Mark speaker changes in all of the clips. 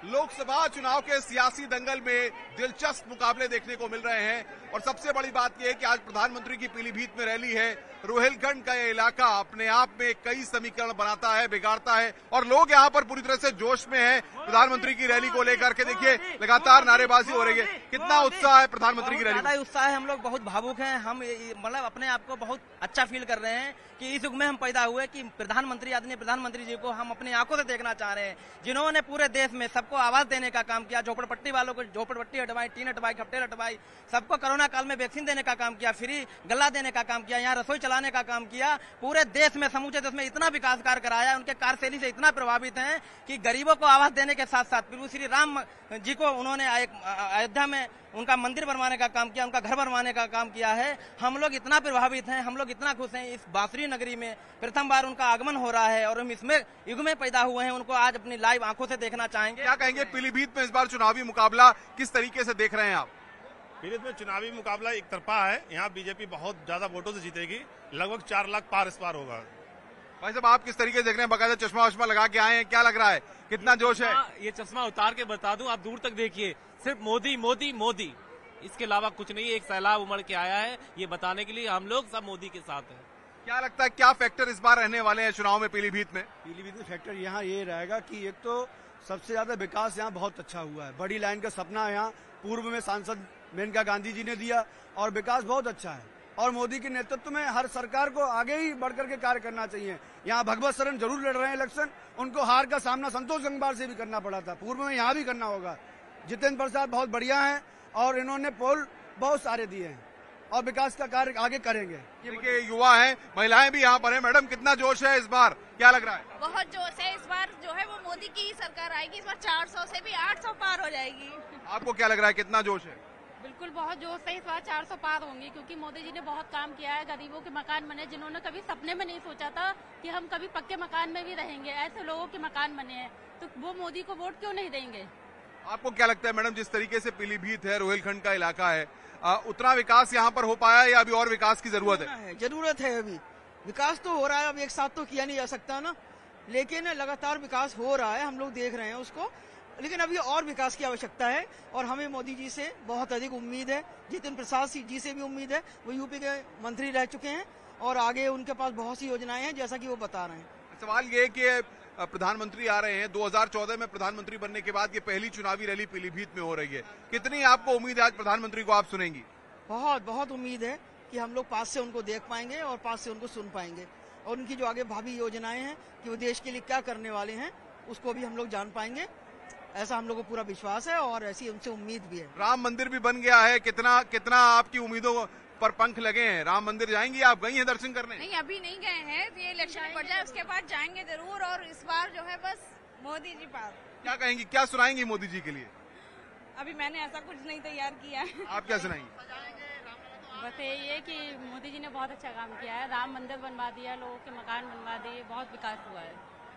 Speaker 1: लोकसभा चुनाव के सियासी दंगल में दिलचस्प मुकाबले देखने को मिल रहे हैं और सबसे बड़ी बात यह है कि आज प्रधानमंत्री की पीलीभीत में रैली है। रोहिलखंड का यह इलाका अपने आप में कई समीकरण बनाता है, बिगाड़ता है और लोग यहां पर पूरी तरह से जोश में हैं। प्रधानमंत्री की रैली को लेकर के देखिए लगातार नारेबाजी हो रही है। कितना उत्साह है प्रधानमंत्री की रैली में?
Speaker 2: उत्साह है, हम लोग बहुत भावुक हैं। हम मतलब अपने आप को बहुत अच्छा फील कर रहे हैं कि इस युग में हम पैदा हुए कि प्रधानमंत्री आदरणीय प्रधानमंत्री जी को हम अपनी आंखों से देखना चाह रहे हैं, जिन्होंने पूरे देश में सबको आवाज देने का काम किया, झोपड़पट्टी वालों को झोपड़पट्टी हटवाई, टीन हटवाई, खपटेल हटवाई, सबको कोरोना काल में वैक्सीन देने का काम किया, फ्री गल्ला देने का काम किया, यहाँ रसोई चलाने का काम किया। पूरे देश में, समूचे देश में इतना विकास कार्य कराया, उनके कार्यशैली से इतना प्रभावित हैं कि गरीबों को आवास देने के साथ साथ प्रभु श्री राम जी को उन्होंने अयोध्या में उनका मंदिर बनवाने का काम किया, उनका घर बनवाने का काम किया है। हम लोग इतना प्रभावित हैं, हम लोग इतना खुश हैं। इस बांसुरी नगरी में प्रथम बार उनका आगमन हो रहा है और हम इसमें युग में पैदा हुए हैं, उनको आज अपनी लाइव आंखों से देखना चाहेंगे।
Speaker 1: क्या कहेंगे पीलीभीत में इस बार चुनावी मुकाबला किस तरीके से देख रहे हैं आप?
Speaker 3: पीलीभीत में चुनावी मुकाबला एक तरफा है। यहाँ बीजेपी बहुत ज्यादा वोटों से जीतेगी, लगभग 4 लाख पार इस पार होगा।
Speaker 1: भाई साहब, आप किस तरीके से देख रहे हैं? बकायदा चश्मा वश्मा लगा के आए हैं, क्या लग रहा है, कितना जोश है?
Speaker 4: ये चश्मा उतार के बता दूं, आप दूर तक देखिए, सिर्फ मोदी मोदी मोदी, इसके अलावा कुछ नहीं। एक सैलाब उमड़ के आया है, ये बताने के लिए हम लोग सब मोदी के साथ हैं।
Speaker 1: क्या लगता है क्या फैक्टर इस बार रहने वाले हैं चुनाव में पीलीभीत में?
Speaker 5: पीलीभीत में फैक्टर यहाँ ये रहेगा कि एक तो सबसे ज्यादा विकास यहाँ बहुत अच्छा हुआ है। बड़ी लाइन का सपना यहाँ पूर्व में सांसद मेनका गांधी जी ने दिया और विकास बहुत अच्छा है और मोदी के नेतृत्व में हर सरकार को आगे ही बढ़कर के कार्य करना चाहिए। यहाँ भगवत शरण जरूर लड़ रहे हैं इलेक्शन, उनको हार का सामना संतोष गंगवार से भी करना पड़ा था, पूर्व में यहाँ भी करना होगा। जितेंद्र प्रसाद बहुत बढ़िया है और इन्होंने पोल बहुत सारे दिए हैं और विकास का कार्य आगे करेंगे।
Speaker 1: ये युवा हैं, महिलाएं भी यहाँ पर हैं। मैडम, कितना जोश है इस बार, क्या लग रहा है?
Speaker 6: बहुत जोश है। इस बार जो है वो मोदी की ही सरकार आएगी। इस बार 400 से भी 800 पार हो जाएगी।
Speaker 1: आपको क्या लग रहा है, कितना जोश है?
Speaker 7: बिल्कुल बहुत जोश है। इस बार 400 पार होंगी क्योंकि मोदी जी ने बहुत काम किया है। गरीबों के मकान बने, जिन्होंने कभी सपने में नहीं सोचा था कि हम कभी पक्के मकान में भी रहेंगे, ऐसे लोगों के मकान बने हैं, तो वो मोदी को वोट क्यों नहीं देंगे?
Speaker 1: आपको क्या लगता है मैडम, जिस तरीके से पीलीभीत है, रोहिलखंड का इलाका है, उतना विकास यहाँ पर हो पाया या अभी और विकास की जरूरत है?
Speaker 2: जरूरत है। अभी विकास तो हो रहा है, अब एक साथ तो किया नहीं जा सकता ना, लेकिन लगातार विकास हो रहा है, हम लोग देख रहे हैं उसको, लेकिन अभी और विकास की आवश्यकता है और हमें मोदी जी से बहुत अधिक उम्मीद है। जितेंद्र प्रसाद जी से भी उम्मीद है, वो यूपी के मंत्री रह चुके हैं और आगे उनके पास बहुत सी योजनाएं हैं, जैसा कि वो बता रहे हैं।
Speaker 1: सवाल ये कि प्रधानमंत्री आ रहे हैं, 2014 में प्रधानमंत्री बनने के बाद ये पहली चुनावी रैली पीलीभीत में हो रही है, कितनी आपको उम्मीद है आज प्रधानमंत्री को आप सुनेंगी?
Speaker 2: बहुत बहुत उम्मीद है कि हम लोग पास से उनको देख पाएंगे और पास से उनको सुन पाएंगे और उनकी जो आगे भावी योजनाएं हैं कि वो देश के लिए क्या करने वाले हैं, उसको भी हम लोग जान पाएंगे। ऐसा हम लोग को पूरा विश्वास है और ऐसी उनसे उम्मीद भी है।
Speaker 1: राम मंदिर भी बन गया है, कितना आपकी उम्मीदों पर पंख लगे हैं? राम मंदिर जाएंगी आप? गई हैं दर्शन करने?
Speaker 6: नहीं, अभी नहीं गए हैं। ये इलेक्शन बढ़ जाए उसके बाद जाएंगे जरूर और इस बार जो है बस मोदी जी पार।
Speaker 1: क्या कहेंगी, क्या सुनाएंगी मोदी जी के लिए?
Speaker 6: अभी मैंने ऐसा कुछ नहीं तैयार किया है।
Speaker 1: आप क्या सुनाएंगी?
Speaker 7: बस ये कि मोदी जी ने बहुत अच्छा काम किया है, राम मंदिर बनवा दिया, लोगों के मकान बनवा दिए, बहुत विकास हुआ है।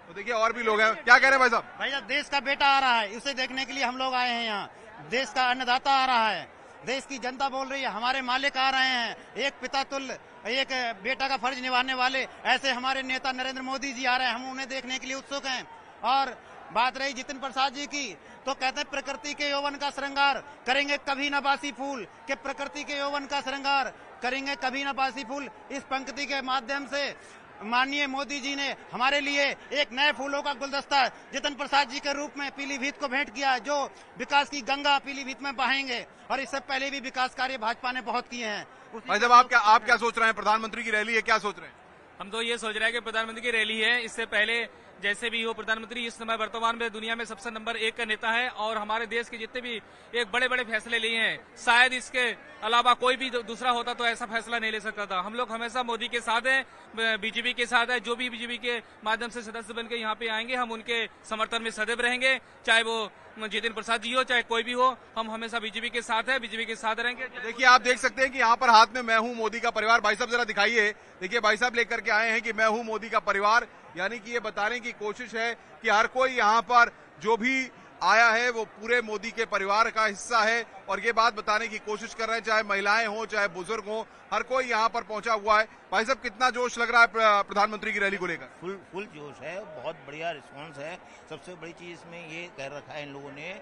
Speaker 1: तो देखिए और भी लोग हैं, क्या कह रहे हैं भाई साहब?
Speaker 8: भैया, देश का बेटा आ रहा है, उसे देखने के लिए हम लोग आए हैं यहाँ। देश का अन्नदाता आ रहा है, देश की जनता बोल रही है, हमारे मालिक आ रहे हैं, एक पिता तुल्य, एक बेटा का फर्ज निभाने वाले ऐसे हमारे नेता नरेंद्र मोदी जी आ रहे हैं, हम उन्हें देखने के लिए उत्सुक हैं। और बात रही जितिन प्रसाद जी की, तो कहते हैं प्रकृति के यौवन का श्रृंगार करेंगे कभी न बासी फूल, कि प्रकृति के यौवन का श्रृंगार करेंगे कभी न बासी फूल। इस पंक्ति के माध्यम से माननीय मोदी जी ने हमारे लिए एक नए फूलों का गुलदस्ता जितिन प्रसाद जी के रूप में पीलीभीत को भेंट किया, जो विकास की गंगा पीलीभीत में बहाएंगे। और इससे पहले भी विकास कार्य भाजपा ने बहुत किए हैं।
Speaker 1: भाई साहब, आप क्या सोच रहे हैं? प्रधानमंत्री की रैली है, क्या सोच रहे हैं?
Speaker 4: हम तो ये सोच रहे हैं कि प्रधानमंत्री की रैली है, इससे पहले जैसे भी हो प्रधानमंत्री इस समय वर्तमान में दुनिया में सबसे नंबर 1 का नेता है और हमारे देश के जितने भी एक बड़े बड़े फैसले लिए हैं, शायद इसके अलावा कोई भी दूसरा होता तो ऐसा फैसला नहीं ले सकता था। हम लोग हमेशा मोदी के साथ हैं, बीजेपी के साथ है। जो भी बीजेपी के माध्यम से सदस्य बनकर यहाँ पे आएंगे, हम उनके समर्थन में सदैव रहेंगे, चाहे वो जितेंद्र प्रसाद जी हो चाहे कोई भी हो, हम हमेशा बीजेपी के साथ है, बीजेपी के साथ रहेंगे।
Speaker 1: देखिए, आप देख सकते हैं कि यहाँ पर हाथ में मैं हूँ मोदी का परिवार। भाई साहब जरा दिखाइए। देखिए, भाई साहब लेकर के आए हैं कि मैं हूँ मोदी का परिवार, यानी कि ये बताने की कोशिश है कि हर कोई यहाँ पर जो भी आया है वो पूरे मोदी के परिवार का हिस्सा है और ये बात बताने की कोशिश कर रहे हैं, चाहे महिलाएं हों चाहे बुजुर्ग हों, हर कोई यहाँ पर पहुंचा हुआ है। भाई साहब, कितना जोश लग रहा है प्रधानमंत्री की रैली को लेकर?
Speaker 9: फुल जोश है, बहुत बढ़िया रिस्पांस है। सबसे बड़ी चीज इसमें ये कह रखा है इन लोगों ने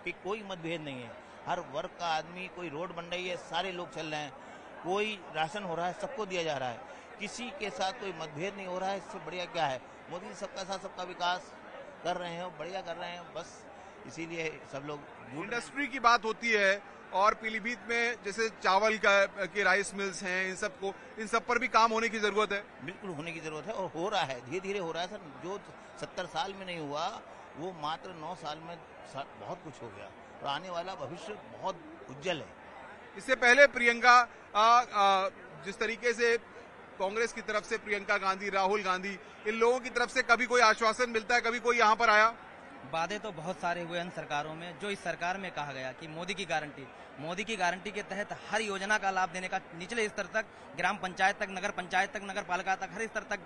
Speaker 9: कि कोई मतभेद नहीं है, हर वर्ग का आदमी, कोई रोड बन रही है सारे लोग चल रहे हैं, कोई राशन हो रहा है सबको दिया जा रहा है, किसी के साथ कोई मतभेद नहीं हो रहा है। इससे बढ़िया क्या है? मोदी सबका साथ सबका विकास कर रहे हैं, बढ़िया कर रहे हैं, बस इसीलिए सब लोग।
Speaker 1: इंडस्ट्री की बात होती है और पीलीभीत में जैसे चावल के राइस मिल्स हैं, इन सब पर भी काम होने की जरूरत है।
Speaker 9: बिल्कुल होने की जरूरत है और हो रहा है, धीरे धीरे हो रहा है सर। जो 70 साल में नहीं हुआ वो मात्र 9 साल में बहुत कुछ हो गया और आने वाला भविष्य बहुत उज्जवल है।
Speaker 1: इससे पहले प्रियंका जिस तरीके से कांग्रेस की तरफ से प्रियंका गांधी, राहुल गांधी, इन लोगों की तरफ से कभी कोई आश्वासन मिलता है, कभी कोई यहाँ पर आया?
Speaker 2: वादे तो बहुत सारे हुए इन सरकारों में। जो इस सरकार में कहा गया कि मोदी की गारंटी के तहत हर योजना का लाभ देने का, निचले स्तर तक, ग्राम पंचायत तक, नगर पंचायत तक, नगर पालिका तक, हर स्तर तक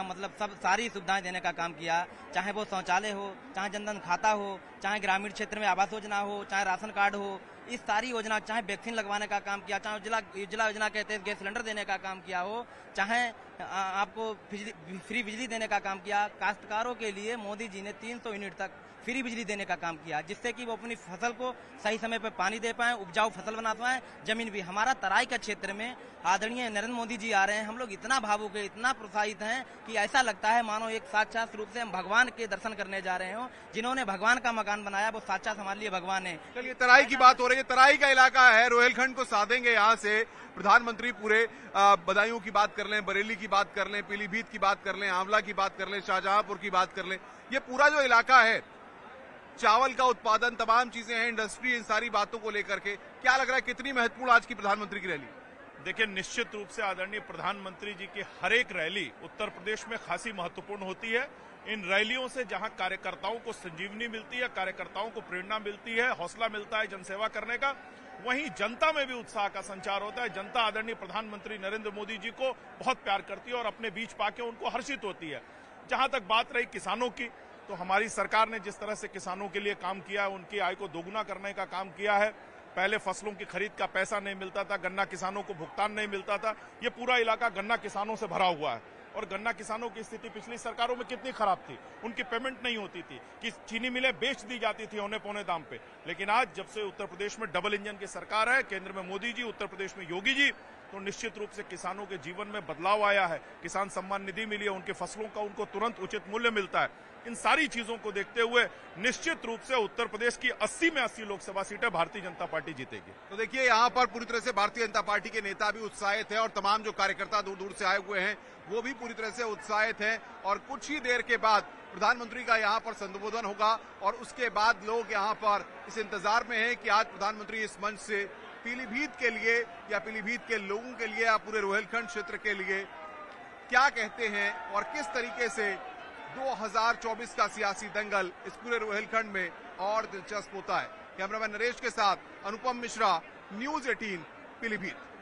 Speaker 2: मतलब सब सारी सुविधाएं देने का काम किया। चाहे वो शौचालय हो, चाहे जनधन खाता हो, चाहे ग्रामीण क्षेत्र में आवास योजना हो, चाहे राशन कार्ड हो, इस सारी योजना, चाहे वैक्सीन लगवाने का काम किया, चाहे उज्ज्वला योजना के तहत गैस सिलेंडर देने का काम किया हो, चाहे आपको फ्री बिजली देने का काम किया। काश्तकारों के लिए मोदी जी ने 300 यूनिट तक फ्री बिजली देने का काम किया, जिससे कि वो अपनी फसल को सही समय पर पानी दे पाए, उपजाऊ फसल बना पाए। जमीन भी हमारा तराई का क्षेत्र में आदरणीय नरेंद्र मोदी जी आ रहे हैं, हम लोग इतना भावुक है, इतना प्रोत्साहित हैं कि ऐसा लगता है मानो एक साक्षात रूप से हम भगवान के दर्शन करने जा रहे हो। जिन्होंने भगवान का मकान बनाया वो साक्षात हमारे लिए भगवान है।
Speaker 1: चलिए, तराई की बात हो रही है, तराई का इलाका है, रोहिलखंड को साधेंगे यहाँ से प्रधानमंत्री। पूरे बदायूं की बात कर लें, बरेली की बात कर लें, पीलीभीत की बात कर लें, आंवला की बात कर लें, शाहजहांपुर की बात कर लें, ये पूरा जो इलाका है, चावल का उत्पादन, तमाम चीजें हैं, इंडस्ट्री, इन सारी बातों को लेकर के क्या लग रहा है, कितनी महत्वपूर्ण आज की प्रधानमंत्री की रैली?
Speaker 3: देखिए, निश्चित रूप से आदरणीय प्रधानमंत्री जी की हर एक रैली उत्तर प्रदेश में खासी महत्वपूर्ण होती है। इन रैलियों से जहां कार्यकर्ताओं को संजीवनी मिलती है, कार्यकर्ताओं को प्रेरणा मिलती है, हौसला मिलता है जनसेवा करने का, वहीं जनता में भी उत्साह का संचार होता है। जनता आदरणीय प्रधानमंत्री नरेंद्र मोदी जी को बहुत प्यार करती है और अपने बीच पाके उनको हर्षित होती है। जहां तक बात रही किसानों की, तो हमारी सरकार ने जिस तरह से किसानों के लिए काम किया है, उनकी आय को दोगुना करने का काम किया है। पहले फसलों की खरीद का पैसा नहीं मिलता था, गन्ना किसानों को भुगतान नहीं मिलता था, ये पूरा इलाका गन्ना किसानों से भरा हुआ है। और गन्ना किसानों की स्थिति पिछली सरकारों में कितनी खराब थी, उनकी पेमेंट नहीं होती थी, कि चीनी मिलें बेच दी जाती थी औने पौने दाम पे। लेकिन आज जब से उत्तर प्रदेश में डबल इंजन की सरकार है, केंद्र में मोदी जी, उत्तर प्रदेश में योगी जी, तो निश्चित रूप से किसानों के जीवन में बदलाव आया है। किसान सम्मान निधि मिली है, उनके फसलों का उनको तुरंत उचित मूल्य मिलता है। इन सारी चीजों को देखते हुए निश्चित रूप से उत्तर प्रदेश की 80 में 80 लोकसभा सीटें भारतीय जनता पार्टी जीतेगी।
Speaker 1: तो देखिए, यहाँ पर पूरी तरह से भारतीय जनता पार्टी के नेता भी उत्साहित हैं और तमाम जो कार्यकर्ता दूर दूर से आए हुए हैं वो भी पूरी तरह से उत्साहित हैं। और कुछ ही देर के बाद प्रधानमंत्री का यहाँ पर संबोधन होगा और उसके बाद लोग यहाँ पर इस इंतजार में हैं कि आज प्रधानमंत्री इस मंच से पीलीभीत के लिए या पीलीभीत के लोगों के लिए या पूरे रोहिलखंड क्षेत्र के लिए क्या कहते हैं और किस तरीके से 2024 का सियासी दंगल इस पूरे रोहिलखंड में और दिलचस्प होता है। कैमरामैन नरेश के साथ अनुपम मिश्रा, न्यूज़ 18, पीलीभीत।